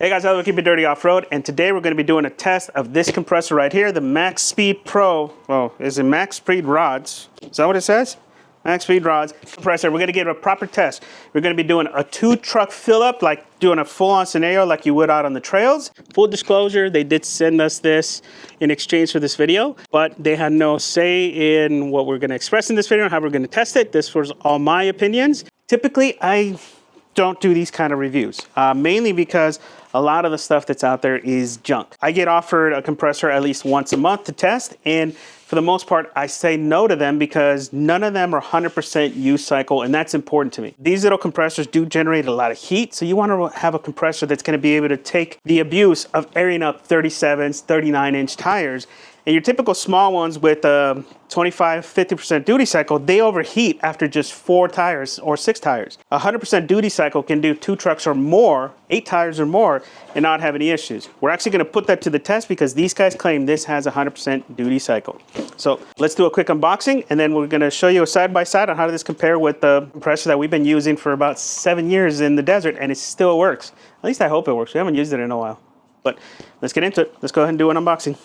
Hey guys, how do we keep it dirty off-road? And today we're going to be doing a test of this compressor right here, the Maxspeed Pro. Well, is it Maxspeed Rods? Is that what it says? Maxspeed Rods Compressor. We're going to give it a proper test. We're going to be doing a 2-truck fill-up, like doing a full-on scenario like you would out on the trails. Full disclosure, they did send us this in exchange for this video, but they had no say in what we're going to express in this video and how we're going to test it. This was all my opinions. Typically, I don't do these kind of reviews, mainly because a lot of the stuff that's out there is junk. I get offered a compressor at least once a month to test, and for the most part, I say no to them because none of them are 100% use cycle, and that's important to me. These little compressors do generate a lot of heat, so you want to have a compressor that's going to be able to take the abuse of airing up 37s, 39-inch tires. And your typical small ones with 25-50% duty cycle, they overheat after just 4 tires or 6 tires. 100% duty cycle can do 2 trucks or more, 8 tires or more, and not have any issues. We're actually going to put that to the test because these guys claim this has 100% duty cycle. So let's do a quick unboxing, and then we're going to show you a side-by-side on how does this compare with the compressor that we've been using for about 7 years in the desert, and it still works. At least I hope it works. We haven't used it in a while. But let's get into it. Let's go ahead and do an unboxing.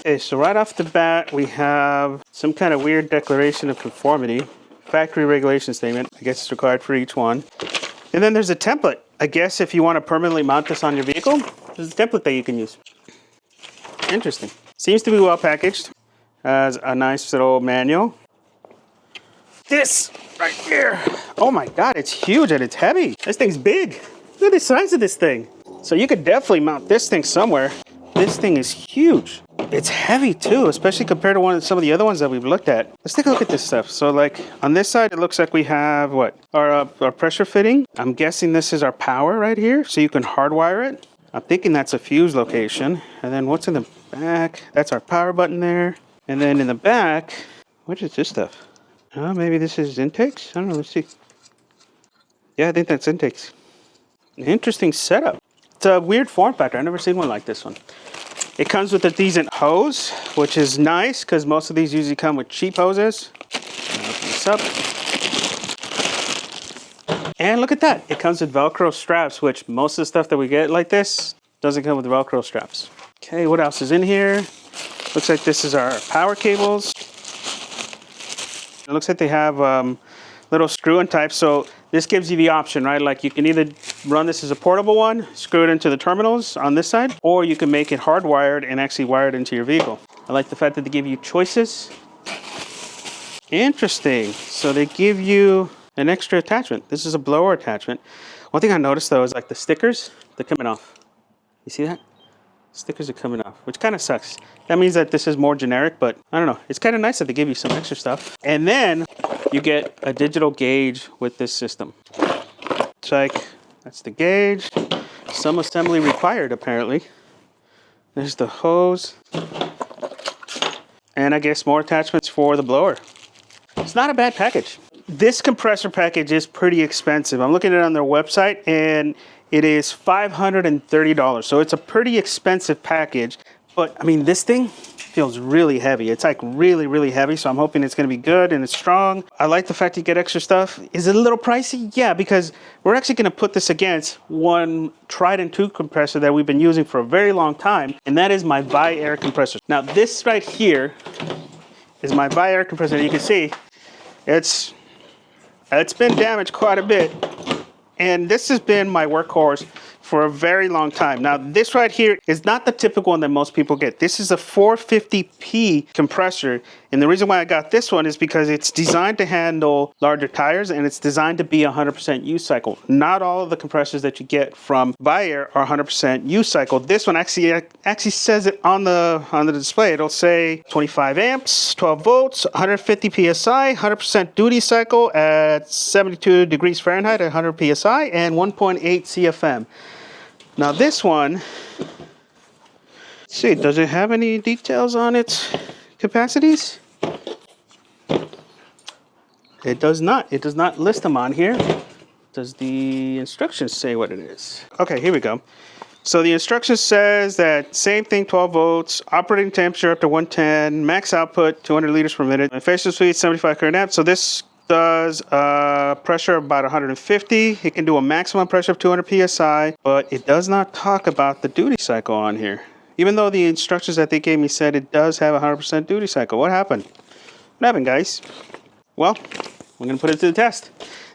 Okay, so right off the bat, we have some kind of weird declaration of conformity. Factory regulation statement. I guess it's required for each one. And then there's a template. I guess if you want to permanently mount this on your vehicle, there's a template that you can use. Interesting. Seems to be well packaged. Has a nice little manual. This right here. Oh my God, it's huge and it's heavy. This thing's big. Look at the size of this thing. So you could definitely mount this thing somewhere. This thing is huge. It's heavy too, especially compared to some of the other ones that we've looked at. Let's take a look at this stuff. So like on this side, it looks like we have what? Our pressure fitting. I'm guessing this is our power right here. So you can hardwire it. I'm thinking that's a fuse location. And then what's in the back? That's our power button there. And then in the back, what is this stuff? Oh, maybe this is intakes? I don't know, let's see. Yeah, I think that's intakes. Interesting setup. It's a weird form factor. I've never seen one like this one. It comes with a decent hose, which is nice because most of these usually come with cheap hoses. Open this up. And look at that. It comes with Velcro straps, which most of the stuff that we get like this doesn't come with Velcro straps. Okay, what else is in here? Looks like this is our power cables. It looks like they have little screw-in types, so this gives you the option, right? Like you can either run this as a portable one, screw it into the terminals on this side, or you can make it hardwired and actually wire it into your vehicle. I like the fact that they give you choices. Interesting. So they give you an extra attachment. This is a blower attachment. One thing I noticed though is like the stickers, they're coming off. You see that? Stickers are coming off, which kind of sucks. That means that this is more generic, but I don't know. It's kind of nice that they give you some extra stuff. And then you get a digital gauge with this system. It's like, that's the gauge. Some assembly required, apparently. There's the hose. And I guess more attachments for the blower. It's not a bad package. This compressor package is pretty expensive. I'm looking at it on their website, and it is $530. So it's a pretty expensive package. But, I mean, this thing feels really heavy. It's like really, really heavy, so I'm hoping it's going to be good and it's strong. I like the fact you get extra stuff. Is it a little pricey? Yeah, because we're actually going to put this against one tried and true compressor that we've been using for a very long time, and that is my Vi-Air compressor. Now, this right here is my Vi-Air compressor. You can see it's been damaged quite a bit, and this has been my workhorse for a very long time. Now, this right here is not the typical one that most people get. This is a 450p compressor, and the reason why I got this one is because it's designed to handle larger tires, and it's designed to be 100% use cycle. Not all of the compressors that you get from Vi-Air are 100% use cycle. This one actually says it on the display. It'll say 25 amps, 12 volts, 150 psi, 100% duty cycle at 72 degrees Fahrenheit at 100 psi, and 1.8 CFM. Now this one, let's see, does it have any details on its capacities? It does not. It does not list them on here. Does the instructions say what it is? Okay, here we go. So the instruction says that same thing, 12 volts, operating temperature up to 110, max output 200 liters per minute, efficiency speed 75 current amps. So this does a pressure of about 150. It can do a maximum pressure of 200 psi, but it does not talk about the duty cycle on here. Even though the instructions that they gave me said it does have a 100% duty cycle. What happened? What happened, guys? Well, we're gonna put it to the test.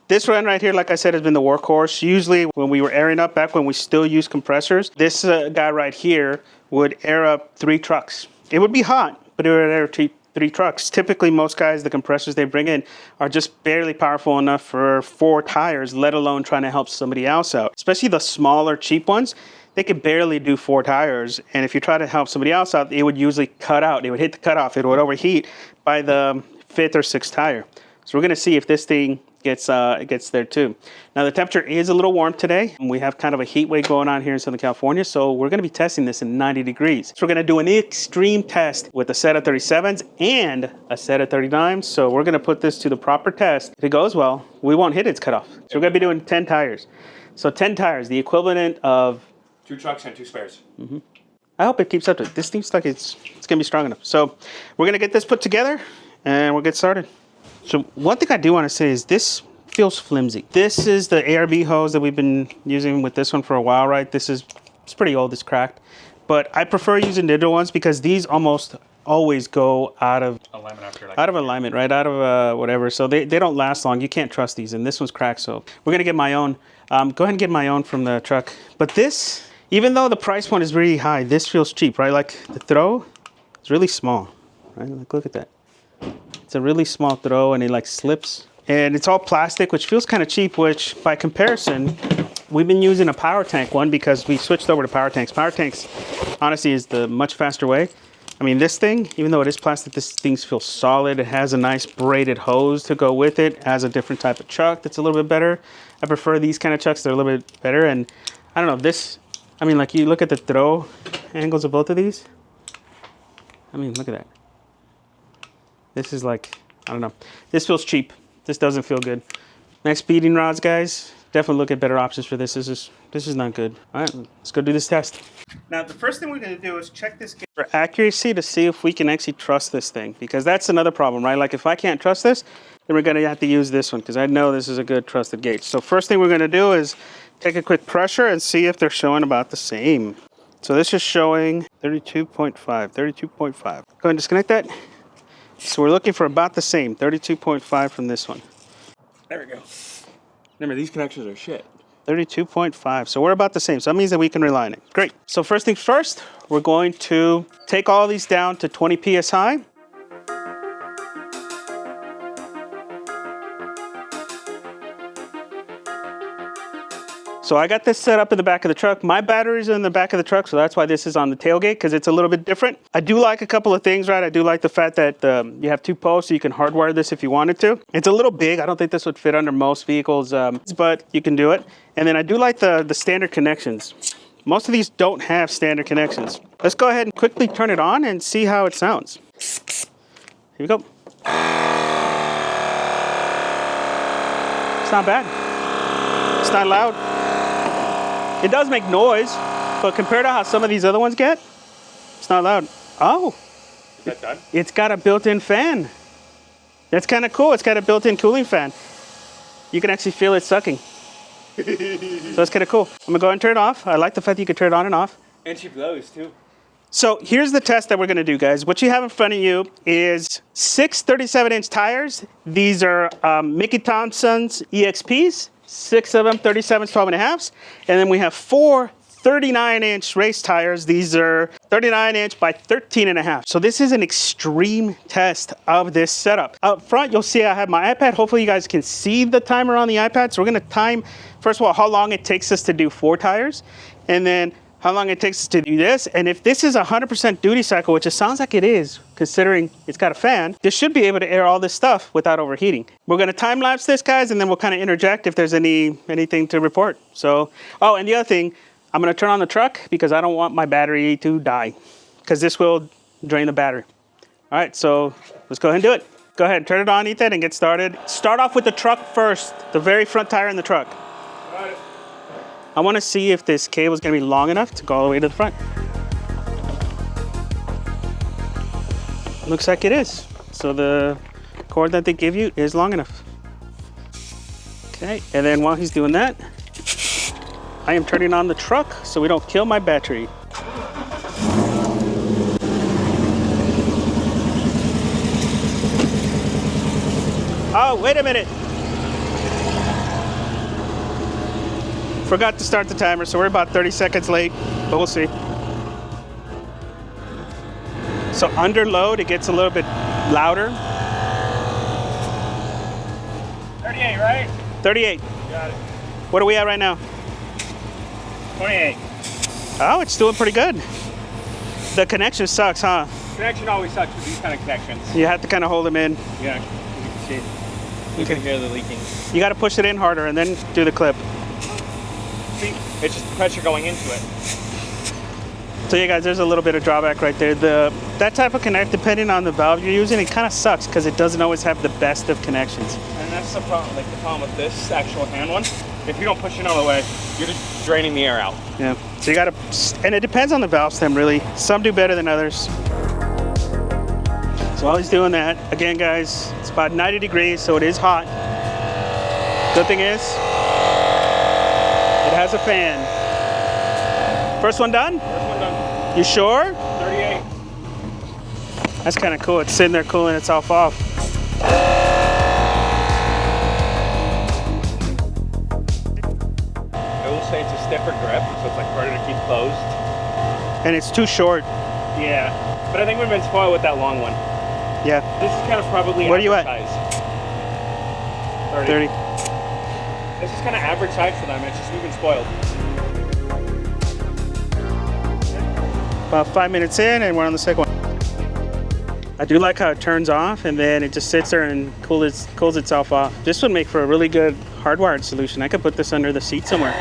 This run right here, like I said, has been the workhorse. Usually when we were airing up, back when we still used compressors, this guy right here would air up 3 trucks. It would be hot, but it would air 3 trucks. Typically, most guys, the compressors they bring in are just barely powerful enough for 4 tires, let alone trying to help somebody else out. Especially the smaller, cheap ones, they could barely do 4 tires. And if you try to help somebody else out, it would usually cut out. It would hit the cutoff. It would overheat by the 5th or 6th tire. So we're gonna see if this thing gets there too. Now the temperature is a little warm today. We have kind of a heat wave going on here in Southern California, so we're gonna be testing this in 90 degrees. So we're gonna do an extreme test with a set of 37s and a set of 39s. So we're gonna put this to the proper test. If it goes well, we won't hit its cutoff. So we're gonna be doing 10 tires. So 10 tires, the equivalent of 2 trucks and 2 spares. Mm-hmm. I hope it keeps up to it. This seems like it's gonna be strong enough. So we're gonna get this put together and we'll get started. So one thing I do want to say is this feels flimsy. This is the ARB hose that we've been using with this one for a while, right? It's pretty old, it's cracked. But I prefer using digital ones because these almost always go out of alignment after like alignment, right? Out of whatever. So they don't last long. You can't trust these. And this one's cracked, so we're gonna get my own. Go ahead and get my own from the truck. But this, even though the price point is really high, this feels cheap, right? Like the throw is really small, right? Like look at that. It's a really small throw and it like slips. And it's all plastic, which feels kind of cheap, which by comparison, we've been using a power tank one because we switched over to power tanks. Power tanks, honestly, is the much faster way. I mean, this thing, even though it is plastic, this thing feels solid. It has a nice braided hose to go with it. It has a different type of chuck that's a little bit better. I prefer these kind of chucks. They're a little bit better. And I don't know, this, I mean, like you look at the throw angles of both of these. I mean, look at that. This is like, I don't know. This feels cheap. This doesn't feel good. Maxpeeding rods, guys, definitely look at better options for this. This is not good. All right, let's go do this test. Now, the first thing we're gonna do is check this gauge for accuracy to see if we can actually trust this thing, because that's another problem, right? Like if I can't trust this, then we're gonna have to use this one, because I know this is a good trusted gauge. So first thing we're gonna do is take a quick pressure and see if they're showing about the same. So this is showing 32.5, 32.5. Go ahead and disconnect that. So we're looking for about the same, 32.5 from this one. There we go. Remember, these connections are shit. 32.5, so we're about the same. So that means that we can rely on it. Great. So first things first, we're going to take all these down to 20 psi. So I got this set up in the back of the truck. My batteries are in the back of the truck, so that's why this is on the tailgate, because it's a little bit different. I do like a couple of things, right? I do like the fact that you have 2 posts, so you can hardwire this if you wanted to. It's a little big. I don't think this would fit under most vehicles, but you can do it. And then I do like the standard connections. Most of these don't have standard connections. Let's go ahead and quickly turn it on and see how it sounds. Here we go. It's not bad. It's not loud. It does make noise, but compared to how some of these other ones get, it's not loud. Oh, is that done? It's got a built-in fan. That's kind of cool. It's got a built-in cooling fan. You can actually feel it sucking. So that's kind of cool. I'm gonna go ahead and turn it off. I like the fact that you can turn it on and off. And she blows too. So here's the test that we're gonna do, guys. What you have in front of you is 6 37-inch tires. These are Mickey Thompson's EXPs. 6 of them, 37s, 12.5s. And then we have 4 39-inch race tires. These are 39-inch by 13.5. So this is an extreme test of this setup. Up front, you'll see I have my iPad. Hopefully you guys can see the timer on the iPad. So we're gonna time, first of all, how long it takes us to do 4 tires, and then how long it takes us to do this. And if this is 100% duty cycle, which it sounds like it is, considering it's got a fan, this should be able to air all this stuff without overheating. We're gonna time lapse this, guys, and then we'll kind of interject if there's anything to report. So, oh, and the other thing, I'm gonna turn on the truck because I don't want my battery to die, because this will drain the battery. All right, so let's go ahead and do it. Go ahead, turn it on, Ethan, and get started. Start off with the truck first, the very front tire in the truck. Got it. I want to see if this cable is going to be long enough to go all the way to the front. Looks like it is. So the cord that they give you is long enough. Okay, and then while he's doing that, I am turning on the truck so we don't kill my battery. Oh, wait a minute. Forgot to start the timer, so we're about 30 seconds late, but we'll see. So under load, it gets a little bit louder. 38, right? 38. Got it. What are we at right now? 28. Oh, it's doing pretty good. The connection sucks, huh? Connection always sucks with these kind of connections. You have to kind of hold them in. Yeah, you can see. You can hear the leaking. You got to push it in harder and then do the clip. See, it's just the pressure going into it. So yeah, guys, there's a little bit of drawback right there. That type of connect, depending on the valve you're using, it kind of sucks because it doesn't always have the best of connections. And that's the problem. Like the problem with this actual hand one. If you don't push it all the way, you're just draining the air out. Yeah. So you got to, and it depends on the valve stem really. Some do better than others. So while he's doing that, again, guys, it's about 90 degrees, so it is hot. Good thing is, it has a fan. First one done? First one done. You sure? 38. That's kind of cool. It's sitting there cooling itself off. I will say it's a stiffer grip, so it's like harder to keep closed. And it's too short. Yeah, but I think we've been spoiled with that long one. Yeah. This is kind of probably What are you at? size. 30. This is kind of average size for them. It's just we've been spoiled. About 5 minutes in and we're on the second one. I do like how it turns off and then it just sits there and cools itself off. This would make for a really good hardwired solution. I could put this under the seat somewhere.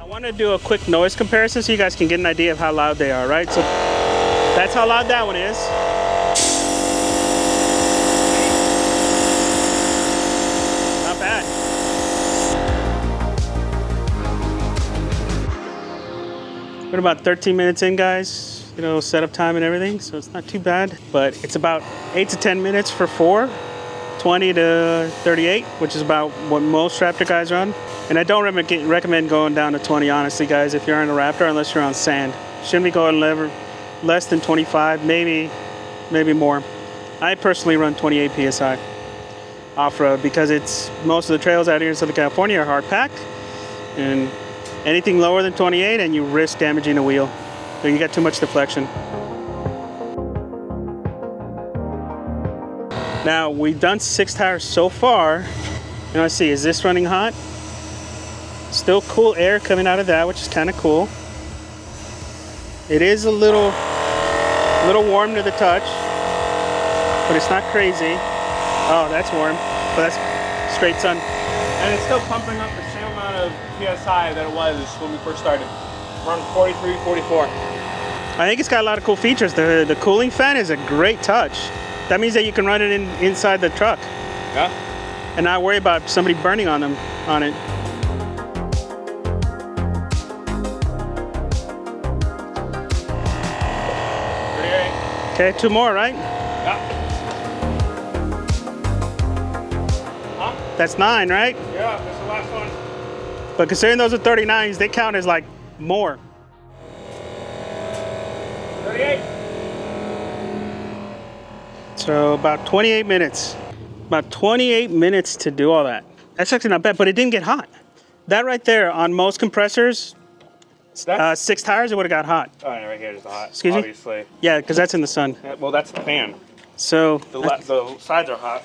I want to do a quick noise comparison so you guys can get an idea of how loud they are, right? So that's how loud that one is. Not bad. We're about 13 minutes in, guys. You know, setup time and everything, so it's not too bad. But it's about 8 to 10 minutes for 4, 20 to 38, which is about what most Raptor guys run. And I don't recommend going down to 20, honestly, guys, if you're on a Raptor, unless you're on sand. Shouldn't be going less than 25, maybe more. I personally run 28 PSI off-road because most of the trails out here in Southern California are hard packed, and anything lower than 28 and you risk damaging a wheel. So you got too much deflection. Now we've done 6 tires so far. And let's see, is this running hot? Still cool air coming out of that, which is kind of cool. It is a little warm to the touch, but it's not crazy. Oh, that's warm, but that's straight sun. And it's still pumping up the same amount of PSI that it was when we first started. Around 43, 44. I think it's got a lot of cool features. The cooling fan is a great touch. That means that you can run it inside the truck. Yeah. And not worry about somebody burning on it. Okay, 2 more, right? Yeah. Huh? That's 9, right? Yeah, that's the last one. But considering those are 39s, they count as like more. 38. So about 28 minutes. About 28 minutes to do all that. That's actually not bad, but it didn't get hot. That right there, on most compressors, 6 tires, it would have got hot. Oh, yeah, right here is the hot. Excuse me? Obviously. Yeah, because that's in the sun. Yeah, well, that's the fan. So The sides are hot.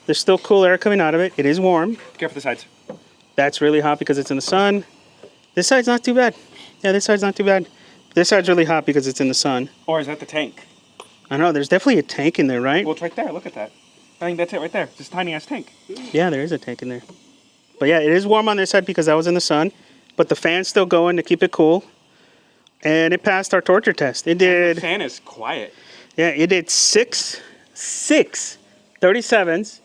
there's still cool air coming out of it. It is warm. Careful the sides. That's really hot because it's in the sun. This side's not too bad. Yeah, this side's not too bad. This side's really hot because it's in the sun. Or is that the tank? I know, there's definitely a tank in there, right? Well, it's right there. Look at that. I think that's it right there. This tiny ass tank. Yeah, there is a tank in there. But yeah, it is warm on this side because that was in the sun. But the fan's still going to keep it cool. And it passed our torture test. It did. The fan is quiet. Yeah, it did six 37s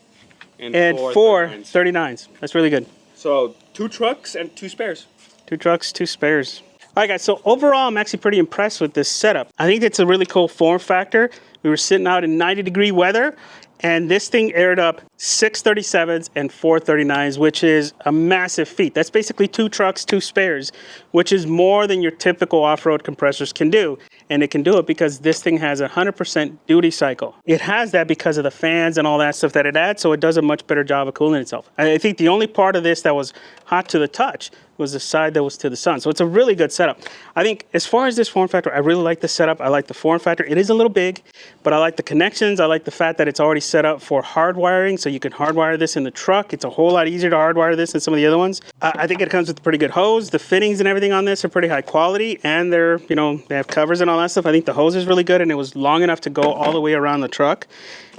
and 4 39s. That's really good. So 2 trucks and 2 spares. 2 trucks, 2 spares. All right, guys, so overall, I'm actually pretty impressed with this setup. I think it's a really cool form factor. We were sitting out in 90-degree weather, and this thing aired up 637s and 439s, which is a massive feat. That's basically 2 trucks, 2 spares, which is more than your typical off-road compressors can do. And it can do it because this thing has a 100% duty cycle. It has that because of the fans and all that stuff that it adds, so it does a much better job of cooling itself. I think the only part of this that was hot to the touch was the side that was to the sun. So it's a really good setup. I think as far as this form factor, I really like the setup. I like the form factor. It is a little big, but I like the connections. I like the fact that it's already set up for hard wiring, so you can hardwire this in the truck. It's a whole lot easier to hardwire this than some of the other ones. I think it comes with a pretty good hose. The fittings and everything on this are pretty high quality, and they're, you know, they have covers and all that stuff. I think the hose is really good, and it was long enough to go all the way around the truck.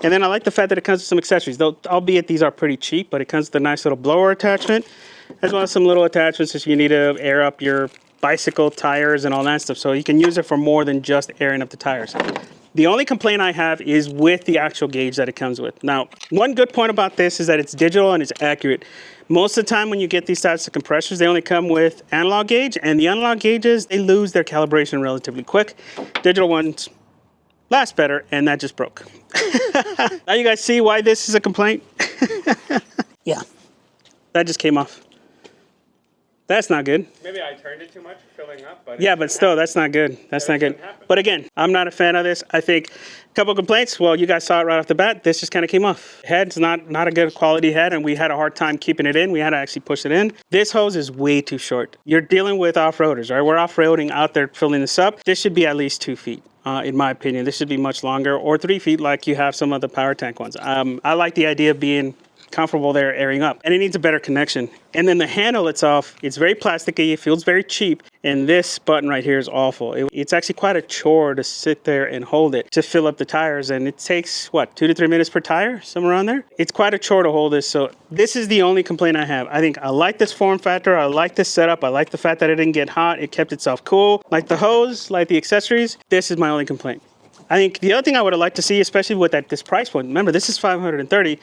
And then I like the fact that it comes with some accessories, though, albeit these are pretty cheap, but it comes with a nice little blower attachment, as well as some little attachments if you need to air up your bicycle tires and all that stuff. So you can use it for more than just airing up the tires. The only complaint I have is with the actual gauge that it comes with. Now, one good point about this is that it's digital and it's accurate. Most of the time when you get these types of compressors, they only come with analog gauge, and the analog gauges, they lose their calibration relatively quick. Digital ones last better, and that just broke. Now you guys see why this is a complaint? Yeah, that just came off. That's not good. Maybe I turned it too much, filling up. But yeah, but still, that's not good. That's not good. But again, I'm not a fan of this. I think a couple complaints. Well, you guys saw it right off the bat. This just kind of came off. Head's not a good quality head, and we had a hard time keeping it in. We had to actually push it in. This hose is way too short. You're dealing with off-roaders, right? We're off-roading out there filling this up. This should be at least 2 feet. In my opinion, this should be much longer, or 3 feet like you have some of the power tank ones. I like the idea of being comfortable there airing up, and it needs a better connection. And then the handle itself, it's very plasticky, it feels very cheap, and this button right here is awful. It's actually quite a chore to sit there and hold it to fill up the tires, and it takes, what, 2 to 3 minutes per tire, somewhere around there? It's quite a chore to hold this, so this is the only complaint I have. I think I like this form factor, I like this setup, I like the fact that it didn't get hot, it kept itself cool, like the hose, like the accessories. This is my only complaint. I think the other thing I would have liked to see, especially with this price point, remember this is $530,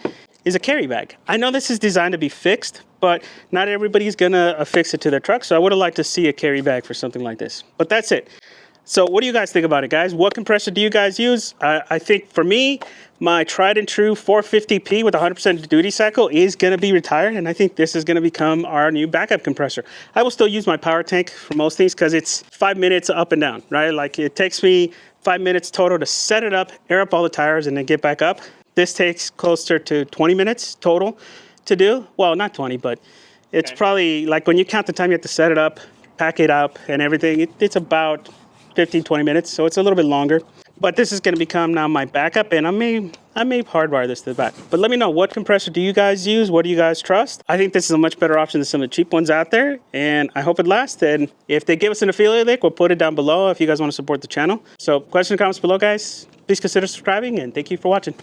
is a carry bag. I know this is designed to be fixed, but not everybody's gonna affix it to their truck, so I would have liked to see a carry bag for something like this. But that's it. So what do you guys think about it, guys? What compressor do you guys use? I think for me, my tried and true 450p with 100% duty cycle is gonna be retired, and I think this is gonna become our new backup compressor. I will still use my power tank for most things because it's 5 minutes up and down, right? Like it takes me 5 minutes total to set it up, air up all the tires, and then get back up. This takes closer to 20 minutes total to do. Well, not 20, but it's probably like when you count the time you have to set it up, pack it up and everything, it's about 15, 20 minutes. So it's a little bit longer, but this is going to become now my backup, and I may hardwire this to the back. But let me know, what compressor do you guys use? What do you guys trust? I think this is a much better option than some of the cheap ones out there, and I hope it lasts. And if they give us an affiliate link, we'll put it down below if you guys want to support the channel. So questions and comments below, guys. Please consider subscribing, and thank you for watching.